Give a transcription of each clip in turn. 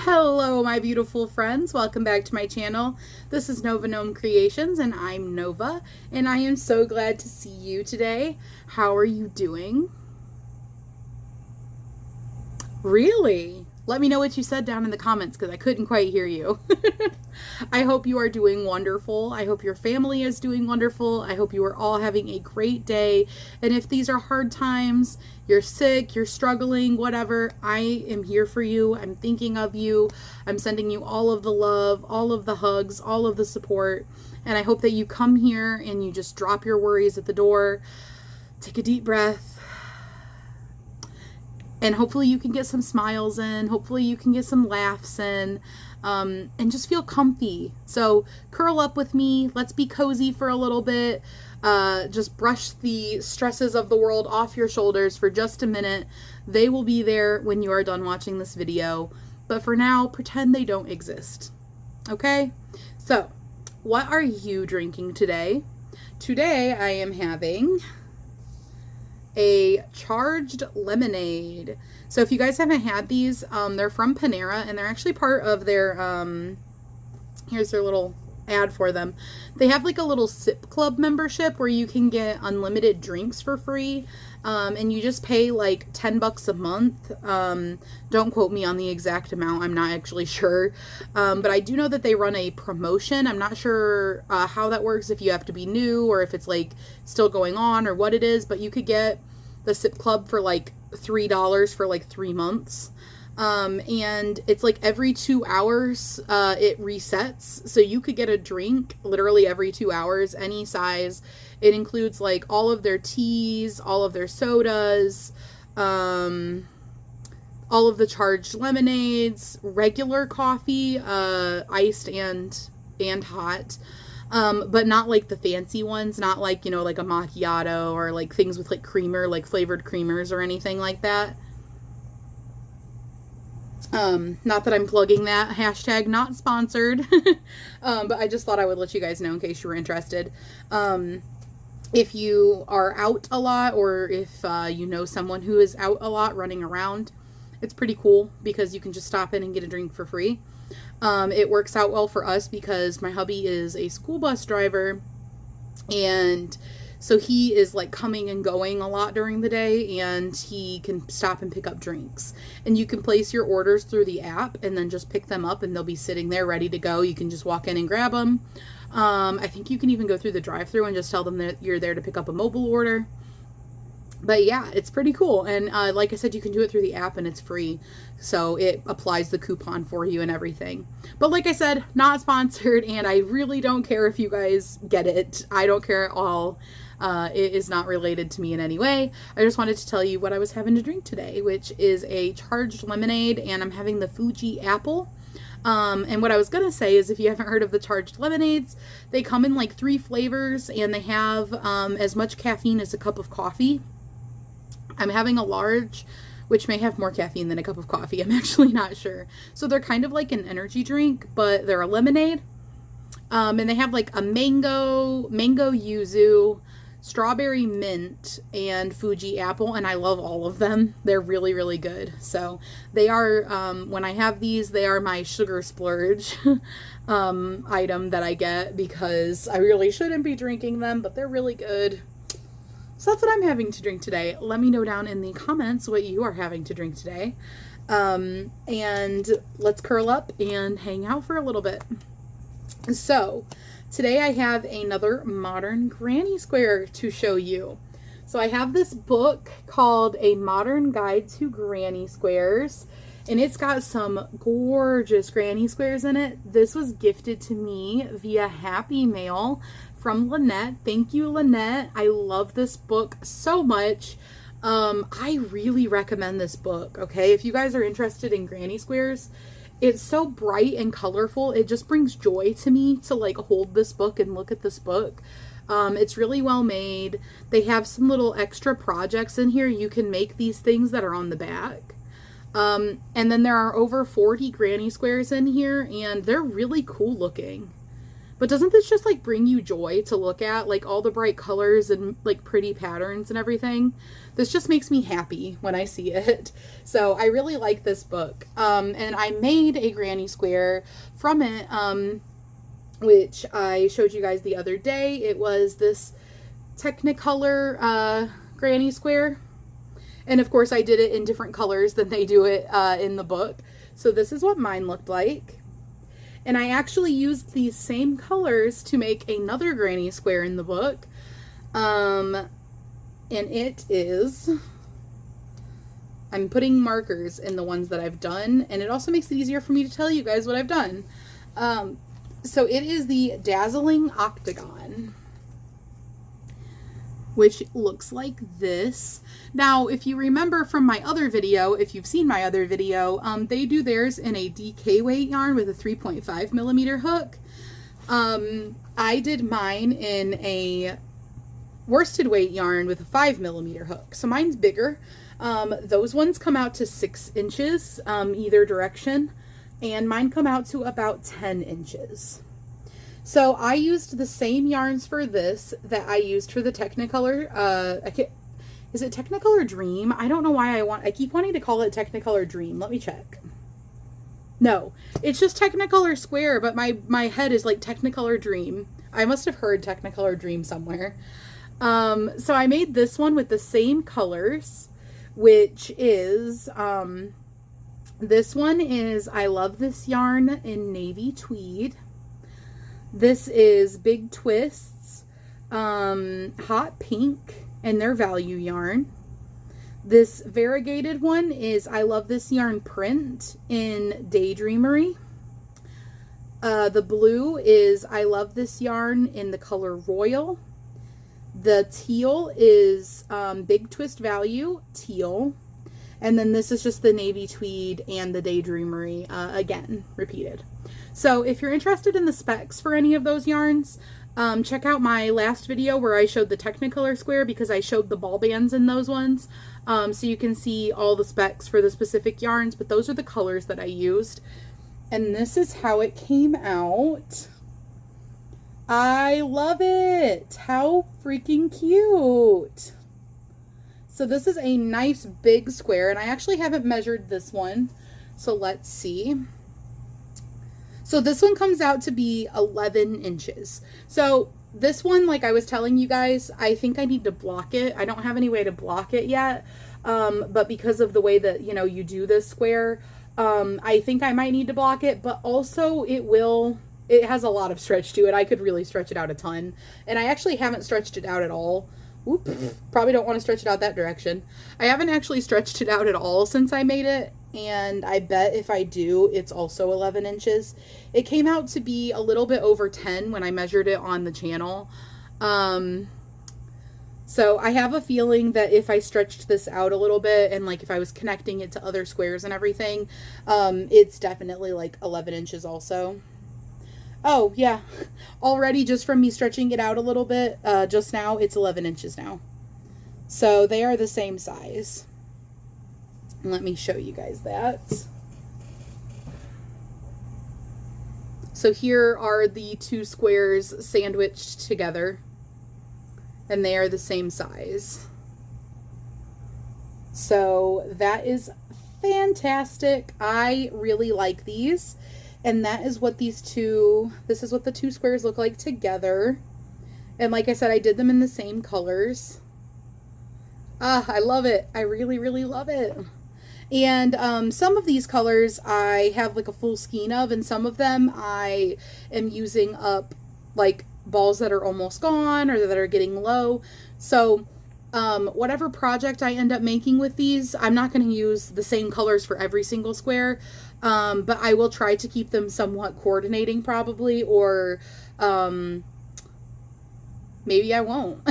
Hello, my beautiful friends. Welcome back to my channel. This is Nova Gnome Creations, and I'm Nova, and I am so glad to see you today. How are you doing? Really? Let me know what you said down in the comments because I couldn't quite hear you. I hope you are doing wonderful. I hope your family is doing wonderful. I hope you are all having a great day. And if these are hard times, you're sick, you're struggling, whatever, I am here for you. I'm thinking of you. I'm sending you all of the love, all of the hugs, all of the support. And I hope that you come here and you just drop your worries at the door. Take a deep breath. And hopefully you can get some smiles in. Hopefully you can get some laughs in. And just feel comfy. So curl up with me. Let's be cozy for a little bit. Just brush the stresses of the world off your shoulders for just a minute. They will be there when you are done watching this video. But for now, pretend they don't exist. Okay? So, what are you drinking today? Today I am having a charged lemonade. So if you guys haven't had these, they're from Panera, and they're actually part of their, here's their little ad for them. They have like a little sip club membership where you can get unlimited drinks for free, and you just pay like 10 bucks a month. Don't quote me on the exact amount, I'm not actually sure, but I do know that they run a promotion. I'm not sure how that works, if you have to be new or if it's like still going on or what it is, but you could get the sip club for like $3 for like 3 months. And it's like every 2 hours, it resets. So you could get a drink literally every 2 hours, any size. It includes like all of their teas, all of their sodas, all of the charged lemonades, regular coffee, iced and hot. But not like the fancy ones, not like, you know, like a macchiato or like things with like creamer, like flavored creamers or anything like that. Not that I'm plugging that, hashtag not sponsored, but I just thought I would let you guys know in case you were interested. If you are out a lot, or if you know someone who is out a lot running around, it's pretty cool because you can just stop in and get a drink for free. It works out well for us because my hubby is a school bus driver, and so he is like coming and going a lot during the day, and he can stop and pick up drinks. And you can place your orders through the app and then just pick them up, and they'll be sitting there ready to go. You can just walk in and grab them. I think you can even go through the drive-thru and just tell them that you're there to pick up a mobile order. But yeah, it's pretty cool. And like I said, you can do it through the app and it's free. So it applies the coupon for you and everything. But like I said, not sponsored, and I really don't care if you guys get it. I don't care at all. It is not related to me in any way. I just wanted to tell you what I was having to drink today, which is a charged lemonade, and I'm having the Fuji apple. And what I was going to say is, if you haven't heard of the charged lemonades, they come in like 3 flavors, and they have as much caffeine as a cup of coffee. I'm having a large, which may have more caffeine than a cup of coffee. I'm actually not sure. So they're kind of like an energy drink, but they're a lemonade. And they have like a mango yuzu, strawberry mint, and Fuji apple, and I love all of them. They're really, really good. So they are, when I have these, they are my sugar splurge item that I get because I really shouldn't be drinking them, but they're really good. So that's what I'm having to drink today. Let me know down in the comments what you are having to drink today. And let's curl up and hang out for a little bit. So today I have another modern granny square to show you. So I have this book called A Modern Guide to Granny Squares, and it's got some gorgeous granny squares in it. This was gifted to me via Happy Mail from Lynette. Thank you, Lynette. I love this book so much. I really recommend this book, okay? If you guys are interested in granny squares, it's so bright and colorful. It just brings joy to me to like hold this book and look at this book. It's really well made. They have some little extra projects in here. You can make these things that are on the back. And then there are over 40 granny squares in here, and they're really cool looking. But doesn't this just like bring you joy to look at, like all the bright colors and like pretty patterns and everything? This just makes me happy when I see it. So I really like this book. And I made a granny square from it, which I showed you guys the other day. It was this Technicolor granny square. And of course I did it in different colors than they do it in the book. So this is what mine looked like. And I actually used these same colors to make another granny square in the book. And it is, I'm putting markers in the ones that I've done, and it also makes it easier for me to tell you guys what I've done. So it is the Dazzling Octagon, which looks like this. Now, if you remember from my other video, if you've seen my other video, they do theirs in a DK weight yarn with a 3.5 millimeter hook. I did mine in a worsted weight yarn with a 5 millimeter hook. So mine's bigger. Those ones come out to 6 inches either direction, and mine come out to about 10 inches. So I used the same yarns for this that I used for the Technicolor, is it Technicolor Dream? I don't know why I keep wanting to call it Technicolor Dream. Let me check. No, it's just Technicolor Square, but my head is like Technicolor Dream. I must have heard Technicolor Dream somewhere. So I made this one with the same colors, which is, this one is I Love This Yarn in Navy Tweed. This is Big Twists, Hot Pink, and their value yarn. This variegated one is I Love This Yarn Print in Daydreamery. The blue is I Love This Yarn in the color Royal. The teal is Big Twist Value Teal. And then this is just the Navy Tweed and the Daydreamery, again, repeated. So if you're interested in the specs for any of those yarns, check out my last video where I showed the Technicolor square, because I showed the ball bands in those ones. So you can see all the specs for the specific yarns, but those are the colors that I used. And this is how it came out. I love it. How freaking cute. So this is a nice big square, and I actually haven't measured this one. So let's see. So this one comes out to be 11 inches. So this one, like I was telling you guys, I think I need to block it. I don't have any way to block it yet. But because of the way that, you know, you do this square, I think I might need to block it, but also it has a lot of stretch to it. I could really stretch it out a ton. And I actually haven't stretched it out at all. Oop, probably don't want to stretch it out that direction. I haven't actually stretched it out at all since I made it. And I bet if I do, it's also 11 inches. It came out to be a little bit over 10 when I measured it on the channel. So I have a feeling that if I stretched this out a little bit, and like if I was connecting it to other squares and everything, it's definitely like 11 inches also. Oh yeah, already just from me stretching it out a little bit just now, it's 11 inches now. So they are the same size. Let me show you guys that. So here are the two squares sandwiched together, and they are the same size. So that is fantastic. I really like these. And that is what this is what the two squares look like together. And like I said, I did them in the same colors. Ah, I love it. I really, really love it. And some of these colors I have like a full skein of, and some of them I am using up like balls that are almost gone or that are getting low. So whatever project I end up making with these, I'm not going to use the same colors for every single square, but I will try to keep them somewhat coordinating probably, or maybe I won't.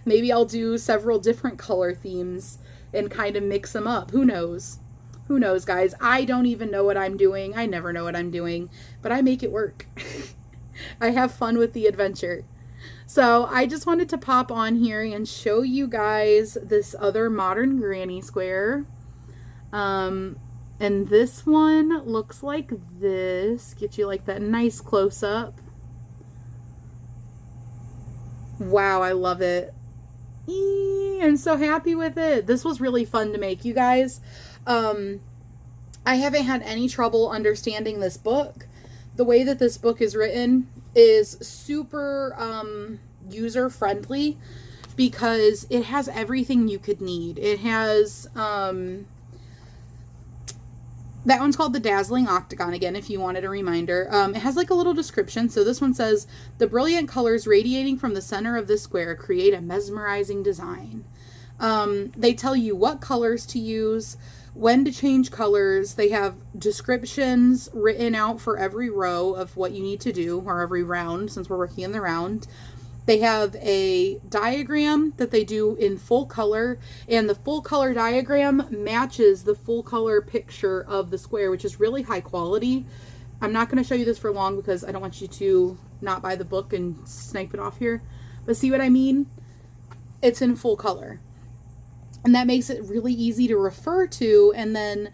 Maybe I'll do several different color themes and kind of mix them up. Who knows? Who knows, guys? I don't even know what I'm doing. I never know what I'm doing, but I make it work. I have fun with the adventure. So I just wanted to pop on here and show you guys this other modern granny square. And this one looks like this. Get you like that nice close up. Wow, I love it. I'm so happy with it. This was really fun to make, you guys. Um, I haven't had any trouble understanding this book. The way that this book is written is super user friendly because it has everything you could need. It has that one's called the Dazzling Octagon, again, if you wanted a reminder. It has like a little description. So this one says, the brilliant colors radiating from the center of the square create a mesmerizing design. They tell you what colors to use, when to change colors. They have descriptions written out for every row of what you need to do, or every round, since we're working in the round. They have a diagram that they do in full color, and the full color diagram matches the full color picture of the square, which is really high quality. I'm not going to show you this for long because I don't want you to not buy the book and snipe it off here. But see what I mean? It's in full color. And that makes it really easy to refer to and then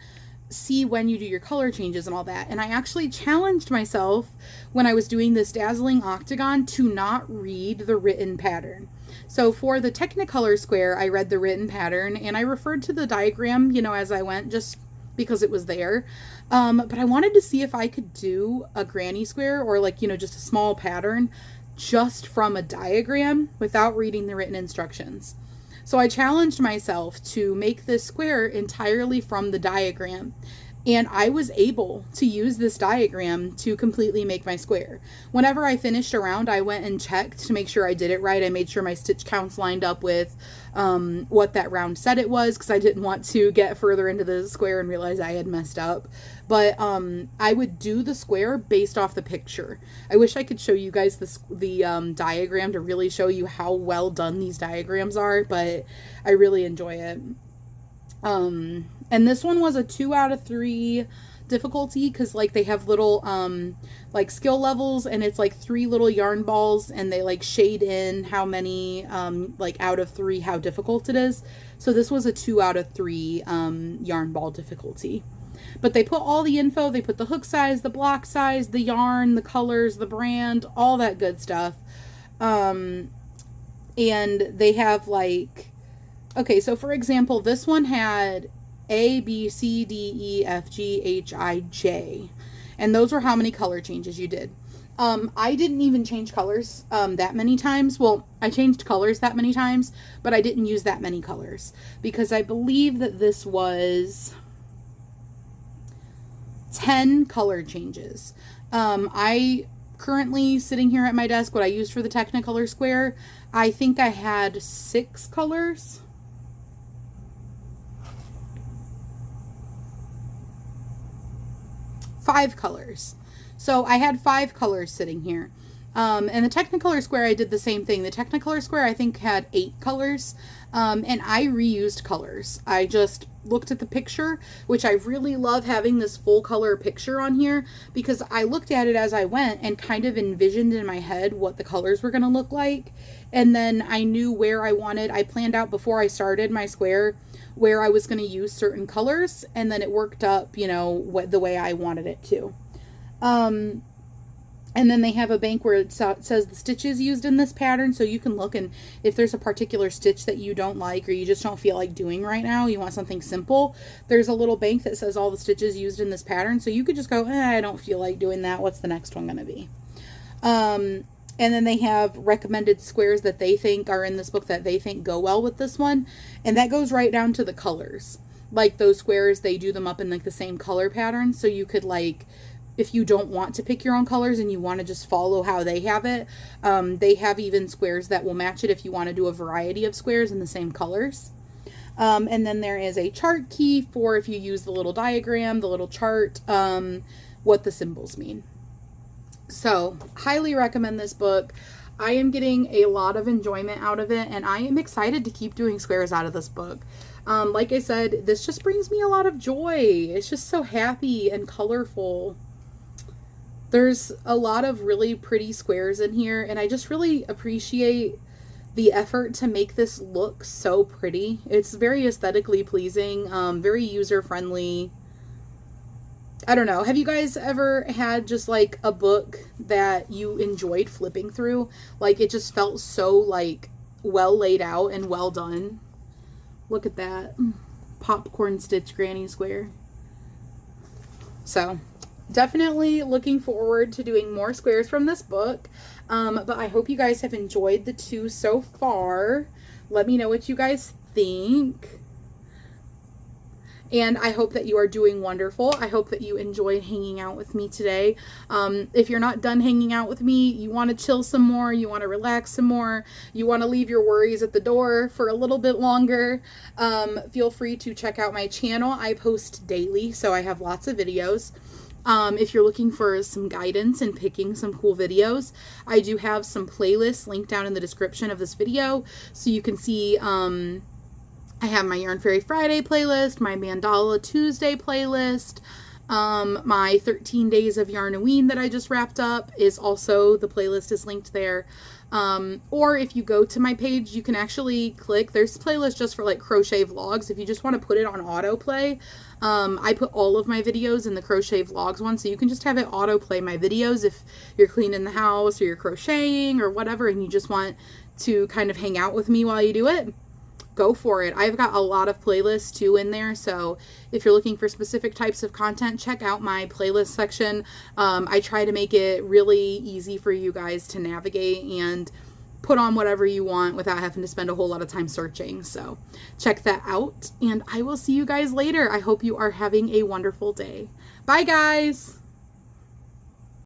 see when you do your color changes and all that. And I actually challenged myself when I was doing this Dazzling Octagon to not read the written pattern. So for the Technicolor square, I read the written pattern and I referred to the diagram, you know, as I went, just because it was there. But I wanted to see if I could do a granny square, or like, you know, just a small pattern just from a diagram without reading the written instructions. So I challenged myself to make this square entirely from the diagram. And I was able to use this diagram to completely make my square. Whenever I finished a round, I went and checked to make sure I did it right. I made sure my stitch counts lined up with what that round said it was, because I didn't want to get further into the square and realize I had messed up. But I would do the square based off the picture. I wish I could show you guys the diagram to really show you how well done these diagrams are, but I really enjoy it. And this one was a 2 out of 3 difficulty, because like they have little like skill levels, and it's like 3 little yarn balls, and they like shade in how many like out of 3 how difficult it is. So this was a 2 out of 3 yarn ball difficulty. But they put all the info. They put the hook size, the block size, the yarn, the colors, the brand, all that good stuff. And they have like, okay, so for example, this one had A, B, C, D, E, F, G, H, I, J. And those were how many color changes you did. I didn't even change colors that many times. Well, I changed colors that many times, but I didn't use that many colors, because I believe that this was 10 color changes. I currently, sitting here at my desk, what I used for the Technicolor square, I think I had 6 colors. Five colors. So I had 5 colors sitting here. And the Technicolor square, I did the same thing. The Technicolor square, I think, had 8 colors. And I reused colors. I just looked at the picture, which I really love having this full color picture on here, because I looked at it as I went and kind of envisioned in my head what the colors were going to look like. And then I knew where I planned out before I started my square where I was going to use certain colors, and then it worked up, you know, the way I wanted it to. And then they have a bank where it says the stitches used in this pattern, so you can look, and if there's a particular stitch that you don't like, or you just don't feel like doing right now, you want something simple, there's a little bank that says all the stitches used in this pattern, so you could just go, I don't feel like doing that. What's the next one going to be? And then they have recommended squares that they think are in this book that they think go well with this one, and that goes right down to the colors. Like those squares, they do them up in like the same color pattern, so you could, like, if you don't want to pick your own colors and you want to just follow how they have it, they have even squares that will match it if you want to do a variety of squares in the same colors. And then there is a chart key for if you use the little diagram, the little chart, what the symbols mean. So, highly recommend this book. I am getting a lot of enjoyment out of it, and I am excited to keep doing squares out of this book. Like I said, this just brings me a lot of joy. It's just so happy and colorful. There's a lot of really pretty squares in here, and I just really appreciate the effort to make this look so pretty. It's very aesthetically pleasing, very user-friendly. I don't know. Have you guys ever had just like a book that you enjoyed flipping through? Like it just felt so like well laid out and well done. Look at that. Popcorn stitch granny square. So definitely looking forward to doing more squares from this book. But I hope you guys have enjoyed the 2 so far. Let me know what you guys think. And I hope that you are doing wonderful. I hope that you enjoyed hanging out with me today. If you're not done hanging out with me, you want to chill some more, you want to relax some more, you want to leave your worries at the door for a little bit longer, feel free to check out my channel. I post daily, so I have lots of videos. If you're looking for some guidance in picking some cool videos, I do have some playlists linked down in the description of this video, so you can see I have my Yarn Fairy Friday playlist, my Mandala Tuesday playlist, my 13 Days of Yarnoween that I just wrapped up is also, the playlist is linked there. Or if you go to my page, you can actually click, there's a playlist just for like crochet vlogs. If you just want to put it on autoplay, I put all of my videos in the crochet vlogs one, so you can just have it autoplay my videos if you're cleaning the house or you're crocheting or whatever and you just want to kind of hang out with me while you do it. Go for it. I've got a lot of playlists too in there, so if you're looking for specific types of content, check out my playlist section. I try to make it really easy for you guys to navigate and put on whatever you want without having to spend a whole lot of time searching. So check that out, and I will see you guys later. I hope you are having a wonderful day. Bye, guys!